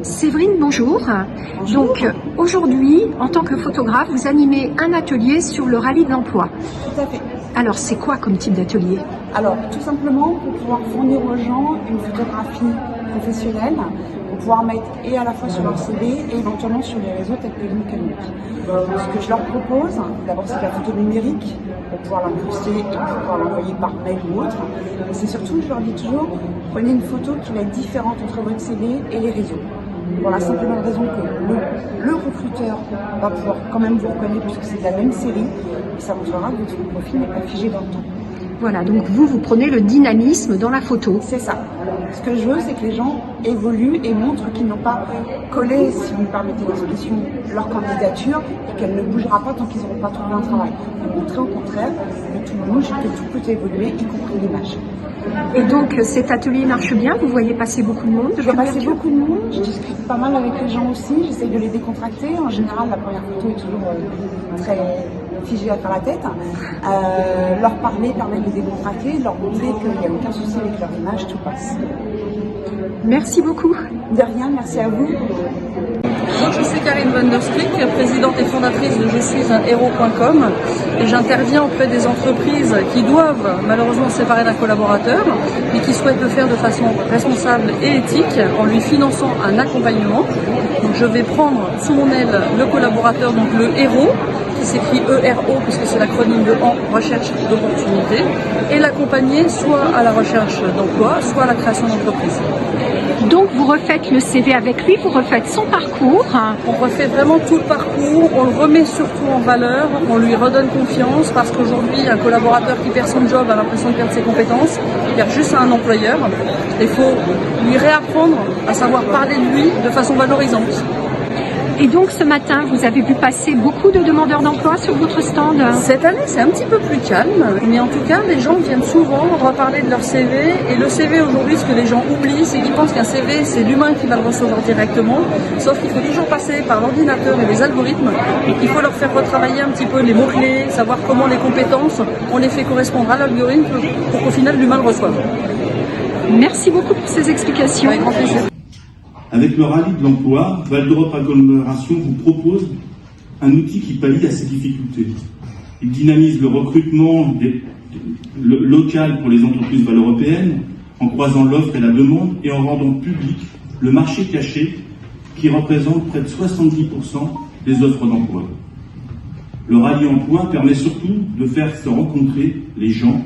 Séverine, bonjour. Donc aujourd'hui, en tant que photographe, vous animez un atelier sur le rallye de l'emploi. Tout à fait. Alors c'est quoi comme type d'atelier? Alors tout simplement pour pouvoir fournir aux gens une photographie professionnelle, pour pouvoir mettre et à la fois sur leur CV et éventuellement sur les réseaux tels que LinkedIn. Ce que je leur propose, d'abord c'est la photo numérique pour pouvoir l'incruster et pour pouvoir l'envoyer par mail ou autre. Mais c'est surtout, je leur dis toujours, prenez une photo qui va être différente entre votre CV et les réseaux. Pour la simple bonne raison que le recruteur va pouvoir quand même vous reconnaître puisque c'est de la même série et ça montrera que votre profil n'est pas figé dans le temps. Voilà, donc vous prenez le dynamisme dans la photo. C'est ça. Ce que je veux, c'est que les gens évoluent et montrent qu'ils n'ont pas collé, si vous me permettez l'expression, leur candidature et qu'elle ne bougera pas tant qu'ils n'auront pas trouvé un travail. Et montrer au contraire que tout bouge, que tout peut évoluer, y compris l'image. Et donc cet atelier marche bien, vous voyez passer beaucoup de monde? Je vois passer beaucoup de monde, je discute pas mal avec les gens aussi, j'essaye de les décontracter. En général, la première photo est toujours très figée à faire la tête. Leur parler permet de les décontracter, de leur montrer qu'il n'y a aucun souci avec leur image, tout passe. Merci beaucoup. De rien, merci à vous. Donc, je suis Karine Van der Strik, présidente et fondatrice de Je suis un héros.com et j'interviens auprès des entreprises qui doivent malheureusement se séparer d'un collaborateur mais qui souhaitent le faire de façon responsable et éthique en lui finançant un accompagnement. Donc, je vais prendre sous mon aile le collaborateur, donc le héros, qui s'écrit ERO puisque c'est l'acronyme de En recherche d'opportunités, et l'accompagner soit à la recherche d'emploi, soit à la création d'entreprise. Donc vous refaites le CV avec lui, vous refaites son parcours. On refait vraiment tout le parcours, on le remet surtout en valeur, on lui redonne confiance parce qu'aujourd'hui un collaborateur qui perd son job a l'impression de perdre ses compétences, il perd juste à un employeur. Il faut lui réapprendre à savoir parler de lui de façon valorisante. Et donc ce matin, vous avez vu passer beaucoup de demandeurs d'emploi sur votre stand? Cette année, c'est un petit peu plus calme, mais en tout cas, les gens viennent souvent reparler de leur CV. Et le CV aujourd'hui, ce que les gens oublient, c'est qu'ils pensent qu'un CV, c'est l'humain qui va le recevoir directement. Sauf qu'il faut toujours passer par l'ordinateur et les algorithmes. Il faut leur faire retravailler un petit peu les mots-clés, savoir comment les compétences, on les fait correspondre à l'algorithme pour qu'au final, l'humain le reçoive. Merci beaucoup pour ces explications. Avec grand plaisir. Avec le rallye de l'emploi, Val d'Europe Agglomération vous propose un outil qui pallie à ces difficultés. Il dynamise le recrutement local pour les entreprises val-européennes en croisant l'offre et la demande et en rendant public le marché caché qui représente près de 70% des offres d'emploi. Le rallye emploi permet surtout de faire se rencontrer les gens,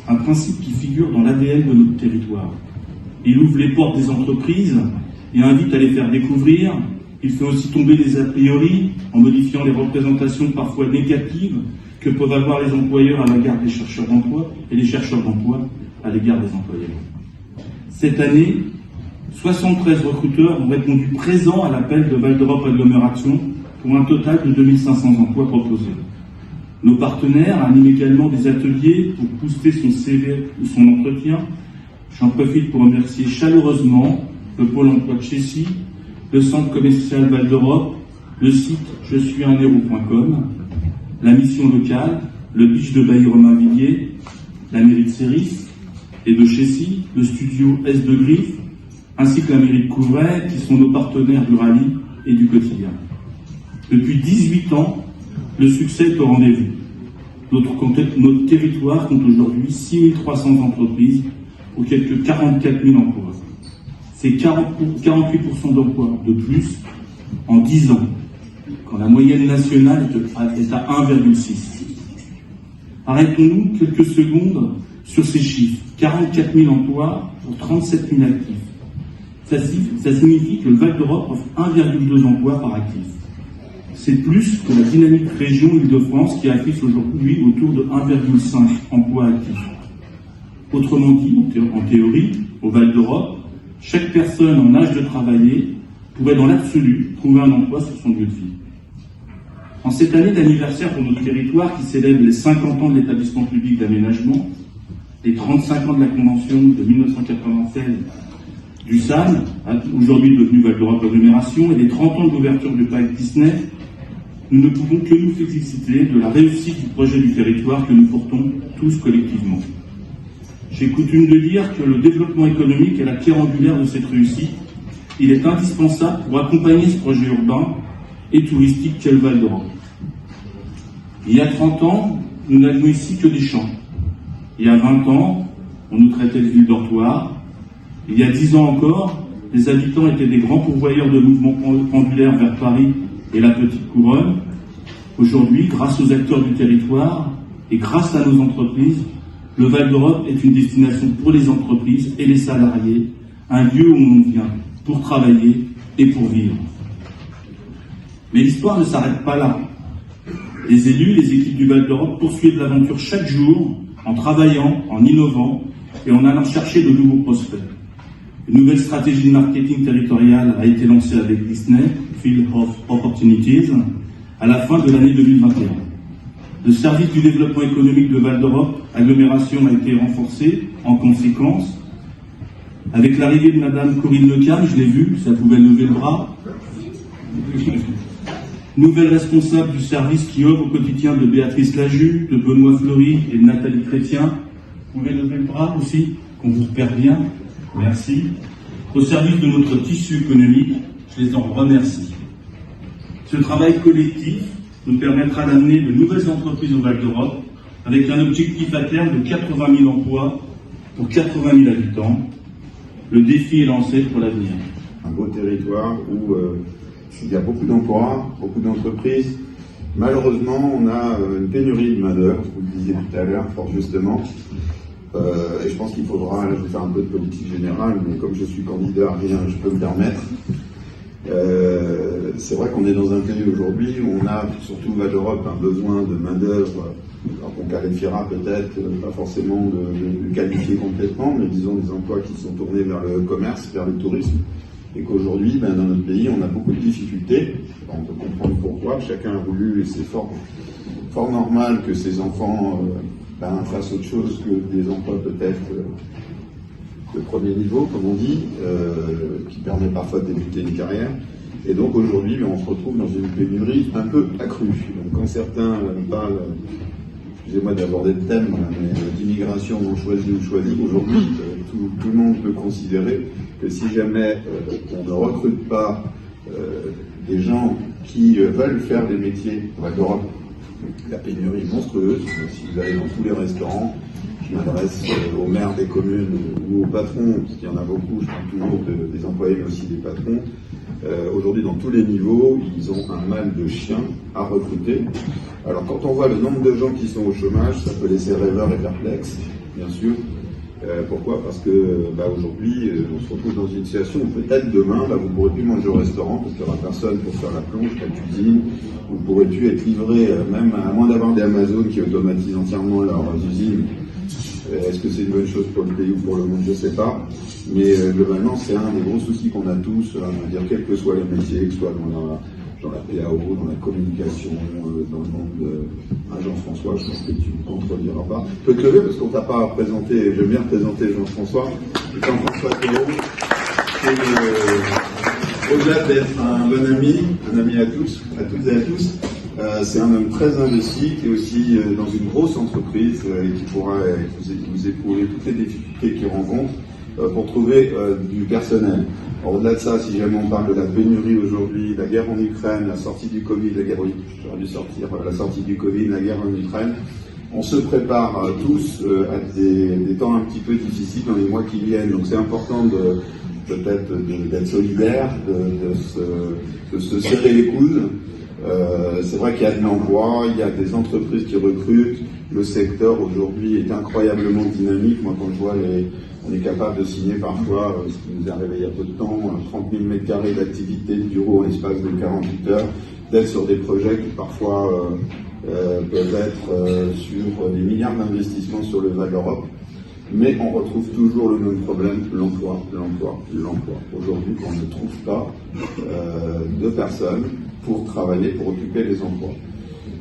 un principe qui figure dans l'ADN de notre territoire. Il ouvre les portes des entreprises et invite à les faire découvrir. Il fait aussi tomber les a priori en modifiant les représentations parfois négatives que peuvent avoir les employeurs à l'égard des chercheurs d'emploi et les chercheurs d'emploi à l'égard des employeurs. Cette année, 73 recruteurs ont répondu présents à l'appel de Val d'Europe Agglomération pour un total de 2500 emplois proposés. Nos partenaires animent également des ateliers pour booster son CV ou son entretien. J'en profite pour remercier chaleureusement le Pôle emploi de Chécy, le Centre commercial Val d'Europe, le site je suis un héros.com, la mission locale, le beach de Bailly-Romainvilliers, la mairie de Céris et de Chécy, le studio S de Griffe, ainsi que la mairie de Couvray, qui sont nos partenaires du rallye et du quotidien. Depuis 18 ans, le succès est au rendez-vous. Notre territoire compte aujourd'hui 6300 entreprises pour quelques 44 000 emplois. C'est 48% d'emplois de plus en 10 ans, quand la moyenne nationale est à 1,6. Arrêtons-nous quelques secondes sur ces chiffres. 44 000 emplois pour 37 000 actifs. Ça signifie que le Val d'Europe offre 1,2 emplois par actif. C'est plus que la dynamique région Île-de-France qui affiche aujourd'hui autour de 1,5 emplois actifs. Autrement dit, en théorie, au Val d'Europe, chaque personne en âge de travailler pourrait dans l'absolu trouver un emploi sur son lieu de vie. En cette année d'anniversaire pour notre territoire qui célèbre les 50 ans de l'établissement public d'aménagement, les 35 ans de la Convention de 1996 du SAN, aujourd'hui devenu Val d'Europe Agglomération, et les 30 ans de l'ouverture du parc Disney, nous ne pouvons que nous féliciter de la réussite du projet du territoire que nous portons tous collectivement. J'ai coutume de dire que le développement économique est la pierre angulaire de cette réussite. Il est indispensable pour accompagner ce projet urbain et touristique qu'est le Val d'Europe. Il y a 30 ans, nous n'avions ici que des champs. Il y a 20 ans, on nous traitait de ville dortoir. Il y a 10 ans encore, les habitants étaient des grands pourvoyeurs de mouvements pendulaires vers Paris et la Petite Couronne. Aujourd'hui, grâce aux acteurs du territoire et grâce à nos entreprises, le Val d'Europe est une destination pour les entreprises et les salariés, un lieu où l'on vient pour travailler et pour vivre. Mais l'histoire ne s'arrête pas là. Les élus, les équipes du Val d'Europe poursuivent l'aventure chaque jour en travaillant, en innovant et en allant chercher de nouveaux prospects. Une nouvelle stratégie de marketing territorial a été lancée avec Disney, Field of Opportunities, à la fin de l'année 2021. Le service du développement économique de Val d'Europe Agglomération a été renforcé en conséquence. Avec l'arrivée de Madame Corinne Lecam, je l'ai vu, ça pouvait lever le bras. Nouvelle responsable du service qui œuvre au quotidien de Béatrice Laju, de Benoît Fleury et de Nathalie Chrétien. Vous pouvez lever le bras aussi, qu'on vous repère bien. Merci. Au service de notre tissu économique, je les en remercie. Ce travail collectif nous permettra d'amener de nouvelles entreprises au Val d'Europe avec un objectif à terme de 80 000 emplois pour 80 000 habitants. Le défi est lancé pour l'avenir. Un beau territoire où il y a beaucoup d'emplois, beaucoup d'entreprises. Malheureusement, on a une pénurie de main-d'œuvre, vous le disiez tout à l'heure, fort justement. Et je pense qu'il faudra, là je vais faire un peu de politique générale, mais comme je suis candidat à rien, je peux me permettre. C'est vrai qu'on est dans un pays aujourd'hui où on a, surtout Val d'Europe, un besoin de main-d'œuvre, qu'on qualifiera peut-être pas forcément de qualifier complètement, mais disons des emplois qui sont tournés vers le commerce, vers le tourisme. Et qu'aujourd'hui, dans notre pays, on a beaucoup de difficultés. On peut comprendre pourquoi. Chacun a voulu, et c'est fort normal que ses enfants fassent autre chose que des emplois peut-être de premier niveau, comme on dit, qui permet parfois de débuter une carrière. Et donc aujourd'hui, on se retrouve dans une pénurie un peu accrue. Donc quand certains parlent, excusez-moi d'aborder le thème, mais d'immigration non choisie ou choisie, aujourd'hui, tout le monde peut considérer que si jamais on ne recrute pas des gens qui veulent faire des métiers Val d'Europe, la pénurie est monstrueuse. Si vous allez dans tous les restaurants, je m'adresse aux maires des communes ou aux patrons, parce qu'il y en a beaucoup, je parle toujours des employés mais aussi des patrons. Aujourd'hui, dans tous les niveaux, ils ont un mal de chien à recruter. Alors quand on voit le nombre de gens qui sont au chômage, ça peut laisser rêveur et perplexe, bien sûr. Pourquoi ? Parce que aujourd'hui, on se retrouve dans une situation où peut-être demain, vous ne pourrez plus manger au restaurant parce qu'il n'y aura personne pour faire la plonge, la cuisine. Vous ne pourrez plus être livré, même à moins d'avoir des Amazon qui automatisent entièrement leurs usines. Est-ce que c'est une bonne chose pour le pays ou pour le monde ? Je ne sais pas. Mais globalement, c'est un des gros soucis qu'on a tous, on va dire, quels que soient les métiers, que ce soit dans la PAO, dans la communication, dans le monde de Jean-François, je pense que tu ne contrediras pas. Je peux te lever parce qu'on ne t'a pas présenté, j'aime bien présenter Jean-François. Jean-François Thérault, au-delà d'être un bon ami à toutes et à tous, c'est un homme très investi qui est aussi dans une grosse entreprise et qui pourra vous éprouver toutes les difficultés qu'il rencontre pour trouver du personnel. Au-delà de ça, si jamais on parle de la pénurie aujourd'hui, la guerre en Ukraine, la sortie du Covid, la sortie du Covid, la guerre en Ukraine, on se prépare tous à des temps un petit peu difficiles dans les mois qui viennent. Donc c'est important peut-être d'être solidaire, de se serrer les coudes. C'est vrai qu'il y a de l'emploi, il y a des entreprises qui recrutent. Le secteur aujourd'hui est incroyablement dynamique. Moi, quand je vois on est capable de signer parfois, ce qui nous est arrivé il y a peu de temps, 30 000 m² d'activité de bureau en l'espace de 48 heures, d'être sur des projets qui parfois peuvent être sur des milliards d'investissements sur le Val d'Europe. mais on retrouve toujours le même problème, l'emploi. Aujourd'hui, on ne trouve pas de personnes pour travailler, pour occuper les emplois.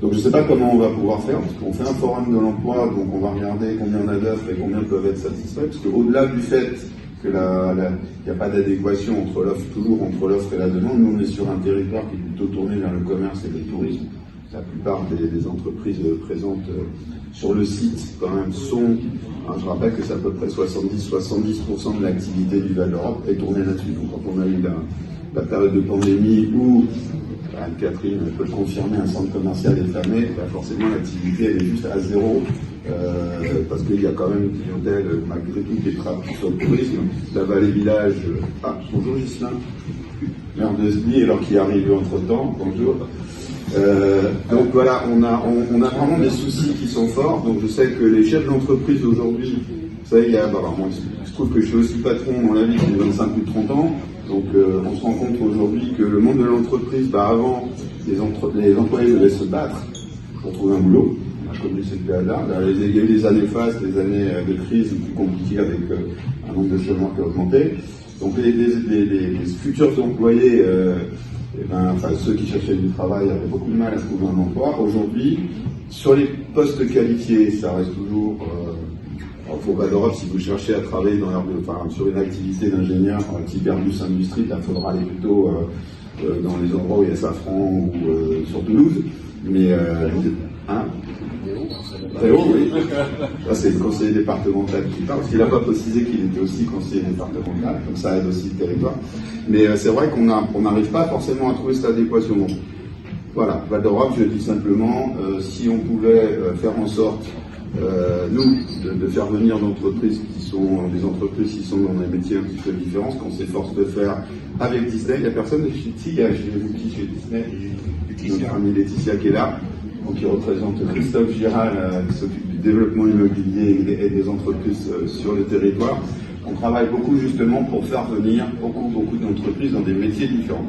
Donc je ne sais pas comment on va pouvoir faire, parce qu'on fait un forum de l'emploi, donc on va regarder combien on a d'offres et combien peuvent être satisfaits, parce qu'au-delà du fait qu'il n'y a pas d'adéquation entre l'offre et la demande, nous on est sur un territoire qui est plutôt tourné vers le commerce et le tourisme. La plupart des entreprises présentes sur le site quand même sont, je rappelle que c'est à peu près 70% de l'activité du Val d'Europe est tournée là-dessus. Donc quand on a eu la période de pandémie où Anne-Catherine peut le confirmer, un centre commercial est fermé, forcément l'activité elle est juste à zéro, parce qu'il y a quand même une clientèle malgré tout qui est trafiquée sur le tourisme. La Vallée Village, bonjour Gislain, maire de Sby, alors qu'il est arrivé entre temps, bonjour. Donc voilà, on a vraiment des soucis qui sont forts. Donc je sais que les chefs d'entreprise aujourd'hui, vous savez, moi, je trouve que je suis aussi patron dans la vie depuis 25 ou 30 ans. Donc on se rend compte aujourd'hui que le monde de l'entreprise, avant, les employés devaient se battre pour trouver un boulot. On a connu cette période-là. Il y a eu des années fastes, des années de crise plus compliquées avec un nombre de chômeurs qui a augmenté. Donc les futurs employés, ceux qui cherchaient du travail avaient beaucoup de mal à trouver un emploi. Aujourd'hui, sur les postes qualifiés, ça reste toujours... Pour Val d'Europe, si vous cherchez à travailler sur une activité d'ingénieur type Airbus Industrie, il faudra aller plutôt dans les endroits où il y a Safran ou sur Toulouse. Mais très haut, oui. Ça, c'est le conseiller départemental qui parle, parce qu'il n'a pas précisé qu'il était aussi conseiller départemental, comme ça aide aussi le territoire. Mais c'est vrai qu'on n'arrive pas forcément à trouver cette adéquation. Donc, voilà, Val d'Europe, je dis simplement, si on pouvait faire en sorte, nous, de faire venir des entreprises qui sont dans des métiers un petit peu différents, ce qu'on s'efforce de faire avec Disney. Il n'y a personne de chez qui, j'ai vu qui chez Disney, notre amie Laetitia qui est là, donc qui représente Christophe Giral, qui s'occupe du développement immobilier et des entreprises sur le territoire. On travaille beaucoup justement pour faire venir beaucoup d'entreprises dans des métiers différents.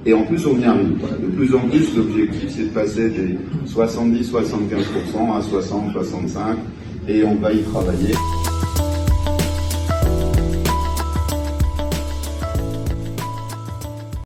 Et en plus, on y arrive. De plus en plus, l'objectif, c'est de passer des 70-75% à 60-65%, et on va y travailler.